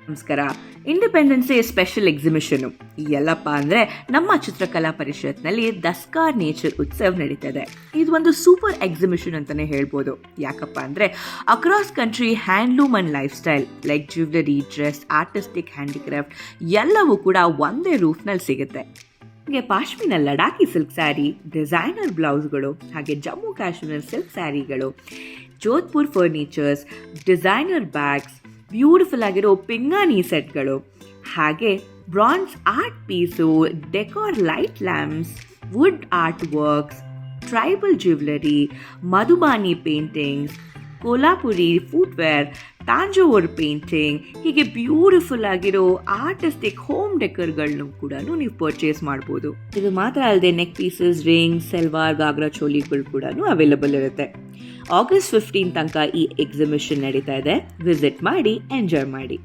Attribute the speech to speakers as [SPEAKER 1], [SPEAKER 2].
[SPEAKER 1] ನಮಸ್ಕಾರ. Independence day special exhibition ಎಲ್ಲಪ್ಪ ಅಂದರೆ ನಮ್ಮ ಚಿತ್ರಕಲಾ ಪರಿಷತ್ನಲ್ಲಿ ದಸ್ಕಾರ್ ನೇಚರ್ ಉತ್ಸವ್ ನಡೀತದೆ. ಇದು ಒಂದು ಸೂಪರ್ ಎಕ್ಸಿಬಿಷನ್ ಅಂತಲೇ ಹೇಳ್ಬೋದು. ಯಾಕಪ್ಪ ಅಂದರೆ across country handloom and lifestyle like jewellery, dress, artistic handicraft ಎಲ್ಲವೂ ಕೂಡ ಒಂದೇ ರೂಫ್ನಲ್ಲಿ ಸಿಗುತ್ತೆ. ಹಾಗೆ ಪಾಶ್ಮಿನ ಲಡಾಖಿ ಸಿಲ್ಕ್ ಸ್ಯಾರಿ, ಡಿಸೈನರ್ ಬ್ಲೌಸ್ಗಳು, ಹಾಗೆ ಜಮ್ಮು ಕಾಶ್ಮೀರ ಸಿಲ್ಕ್ ಸ್ಯಾರಿಗಳು, Jodhpur furnitures, designer bags, beautiful ಆಗಿರೋ ಪಿಂಗಾಣಿ ಸೆಟ್ಗಳು, ಹಾಗೆ bronze art piece, decor light lamps, wood art works, tribal jewellery, Madhubani paintings, Kolhapuri footwear, Tanjore painting, ಹೀಗೆ ಬ್ಯೂಟಿಫುಲ್ ಆಗಿರೋ ಆರ್ಟಿಸ್ಟಿಕ್ ಹೋಮ್ ಡೆಕೋರ್ಗಳನ್ನು ಕೂಡ ನೀವು ಪರ್ಚೇಸ್ ಮಾಡ್ಬೋದು. ಇದು ಮಾತ್ರ ಅಲ್ಲದೆ neck pieces, ring, salwar, ghagra ಚೋಲಿಗಳು ಕೂಡ ಅವೈಲಬಲ್ ಇರುತ್ತೆ. August 15 ತನಕ ಈ ಎಕ್ಸಿಬಿಷನ್ ನಡೀತಾ ಇದೆ. ವಿಸಿಟ್ ಮಾಡಿ, ಎಂಜಾಯ್ ಮಾಡಿ.